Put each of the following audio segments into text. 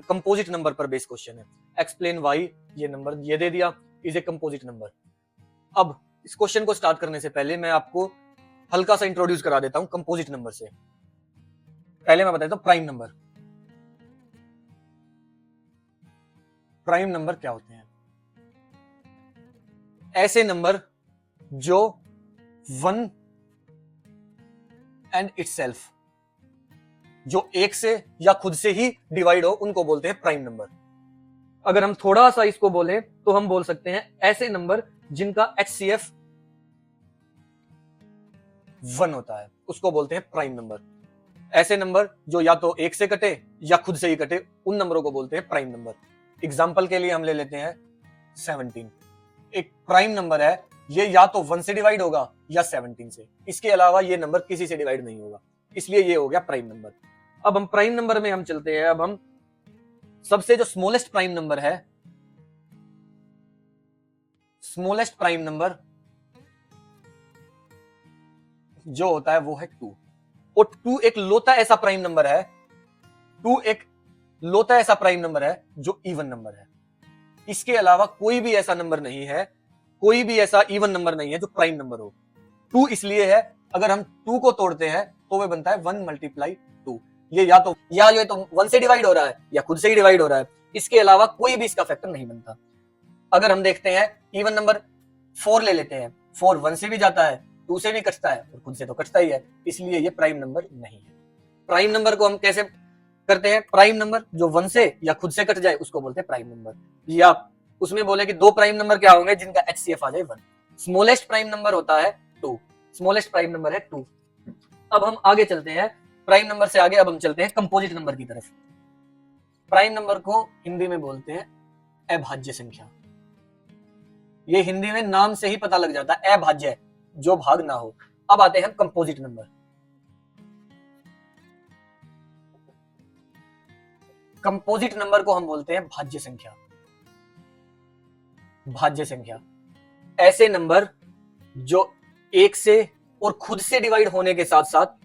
Composite number पर base question है। Explain why, ये नंबर ये दे दिया, इज ए कंपोजिट नंबर। अब इस क्वेश्चन को स्टार्ट करने से पहले मैं आपको हल्का सा इंट्रोड्यूस करा देता हूं कंपोजिट नंबर से। पहले मैं बताता हूं प्राइम नंबर। प्राइम नंबर क्या होते हैं? ऐसे नंबर जो वन एंड इटसेल्फ, जो एक से या खुद से ही डिवाइड हो, उनको बोलते हैं प्राइम नंबर। अगर हम थोड़ा सा इसको बोलें तो हम बोल सकते हैं ऐसे नंबर जिनका HCF 1 होता है, उसको बोलते हैं प्राइम नंबर। ऐसे नंबर जो या तो एक से कटे या खुद से ही कटे, उन नंबरों को बोलते हैं प्राइम नंबर। एग्जाम्पल के लिए हम ले लेते हैं 17। एक प्राइम नंबर है, ये या तो 1 से डिवाइड होगा या 17 से, इसके अलावा ये नंबर किसी से डिवाइड नहीं होगा, इसलिए ये हो गया प्राइम नंबर। अब हम प्राइम नंबर में हम चलते हैं। अब हम सबसे जो स्मॉलेस्ट प्राइम नंबर है, स्मॉलेस्ट प्राइम नंबर जो होता है वो है 2। और 2 एक लौता ऐसा प्राइम नंबर है, 2 एक लौता ऐसा प्राइम नंबर है जो इवन नंबर है। इसके अलावा कोई भी ऐसा नंबर नहीं है, कोई भी ऐसा इवन नंबर नहीं है जो प्राइम नंबर हो। 2 इसलिए है, अगर हम 2 को तोड़ते हैं तो वह बनता है 1 × 2। ये या तो 1 से डिवाइड हो रहा है या खुद से ही डिवाइड हो रहा है, इसके अलावा कोई भी इसका फैक्टर नहीं बनता। अगर हम देखते हैं इवन नंबर 4 ले लेते हैं, 4 1 से भी जाता है, 2 से भी कटता है और खुद से तो कटता ही है, इसलिए ये प्राइम नंबर नहीं है। प्राइम नंबर को हम कैसे करते हैं? प्राइम नंबर जो 1 से या खुद से कट जाए उसको बोलते हैं प्राइम नंबर। या उसमें बोले कि 2 प्राइम नंबर क्या होंगे जिनका HCF आ जाए 1। स्मॉलेस्ट प्राइम नंबर होता है 2, स्मॉलेस्ट प्राइम नंबर है 2। अब हम आगे चलते हैं प्राइम नंबर से आगे, अब हम चलते हैं कंपोजिट नंबर की तरफ। प्राइम नंबर को हिंदी में बोलते हैं अभाज्य संख्या। ये हिंदी में नाम से ही पता लग जाता है, अभाज्य, जो भाग ना हो। अब आते हैं कंपोजिट नंबर। कंपोजिट नंबर को हम बोलते हैं भाज्य संख्या। भाज्य संख्या ऐसे नंबर जो एक से और खुद से डिवाइड होने के साथ साथ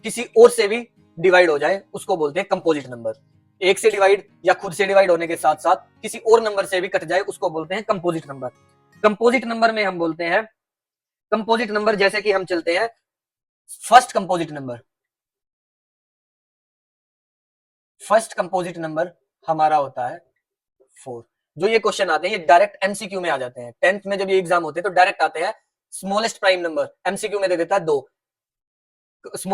किसी और से भी डिवाइड हो जाए, उसको बोलते हैं कंपोजिट नंबर। एक से डिवाइड या खुद से डिवाइड होने के साथ साथ किसी और नंबर से भी कट जाए, उसको बोलते हैं कंपोजिट नंबर। कंपोजिट नंबर में हम बोलते हैं कंपोजिट नंबर, जैसे कि हम चलते हैं first composite number. First composite number हमारा होता है 4। जो ये क्वेश्चन आते हैं ये डायरेक्ट एमसीक्यू में आ जाते हैं। 10th में जब ये एग्जाम होते हैं तो डायरेक्ट आते हैं। स्मॉलेस्ट प्राइम नंबर एमसीक्यू में दे देता है 2,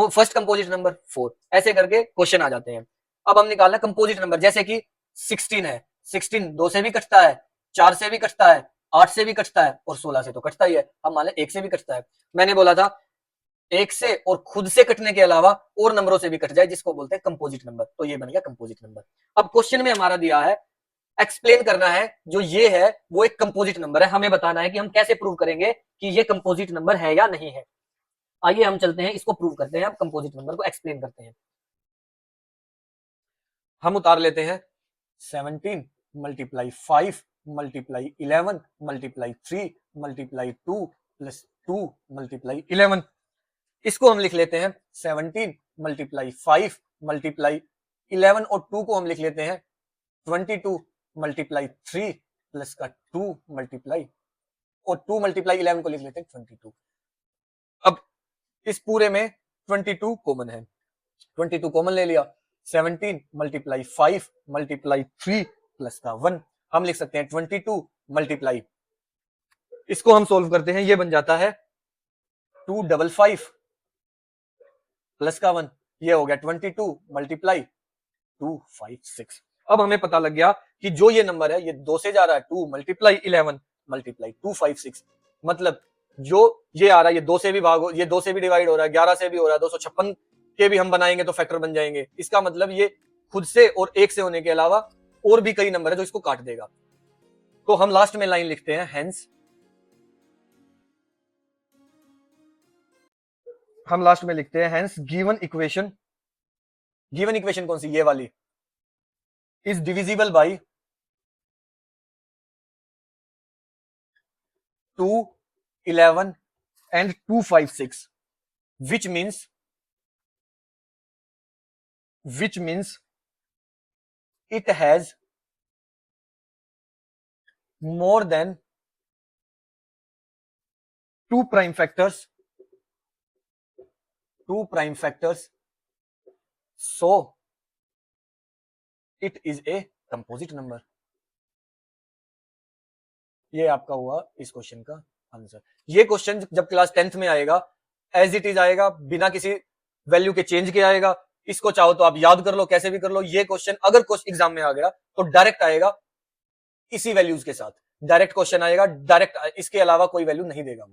फर्स्ट कंपोजिट नंबर 4, ऐसे करके क्वेश्चन आ जाते हैं। अब हम निकालना कंपोजिट नंबर, जैसे कि 16 है। 16 2 से भी कटता है, 4 से भी कटता है, 8 से भी कटता है और 16 से तो कटता ही है। हम मान लें 1 से भी कटता है। मैंने बोला था 1 से और खुद से कटने के अलावा और नंबरों से भी कट जाए, जिसको बोलते हैं कंपोजिट नंबर। तो ये बन गया कंपोजिट नंबर। अब क्वेश्चन में हमारा दिया है, एक्सप्लेन करना है जो ये है वो एक कंपोजिट नंबर है। हमें बताना है कि हम कैसे प्रूव करेंगे कि ये कंपोजिट नंबर है या नहीं है। आइए हम चलते हैं, इसको प्रूव करते हैं। अब कंपोजिट नंबर को एक्सप्लेन करते हैं। हम उतार लेते हैं 17 × 5 × 11 × 3 × 2 + 2 × 11। इसको हम लिख लेते हैं 17 × 5 × 11 और 2 को हम लिख लेते हैं 22 × 3 प्लस का 2 मल्टीप्लाई और 2 × 11 को लिख लेते हैं 22। अब इस पूरे में 22 कॉमन है, 22 कॉमन ले लिया। 17 × 5 × 3 प्लस का 1, हम लिख सकते हैं 22 मल्टीप्लाई, इसको हम सोल्व करते हैं, ये बन जाता है 255 प्लस का 1, ये हो गया 22 × 256। अब हमें पता लग गया कि जो ये नंबर है ये 2 से जा रहा है, 2 × 11 × 256, मतलब जो ये आ रहा है ये 2 से भी भाग, ये 2 से भी डिवाइड हो रहा है, 11 से भी हो रहा है, 256 के भी हम बनाएंगे तो फैक्टर बन जाएंगे। इसका मतलब ये खुद से और एक से होने के अलावा और भी कई नंबर है जो इसको काट देगा। तो हम लास्ट में लाइन लिखते हैं हेंस, हम लास्ट में लिखते हैं hence given equation. Given equation कौन सी? ये वाली, is divisible by 2, 11 and 256, which means which means it has more than 2 prime factors, so it is a composite number. ये आपका हुआ इस क्वेश्चन का आंसर। ये क्वेश्चन जब क्लास 10th में आएगा एज इट इज आएगा, बिना किसी वैल्यू के चेंज के आएगा। इसको चाहो तो आप याद कर लो, कैसे भी कर लो। ये क्वेश्चन अगर एग्जाम में आ गया तो डायरेक्ट आएगा इसी वैल्यूज के साथ, डायरेक्ट क्वेश्चन आएगा, डायरेक्ट, इसके अलावा कोई वैल्यू नहीं देगा।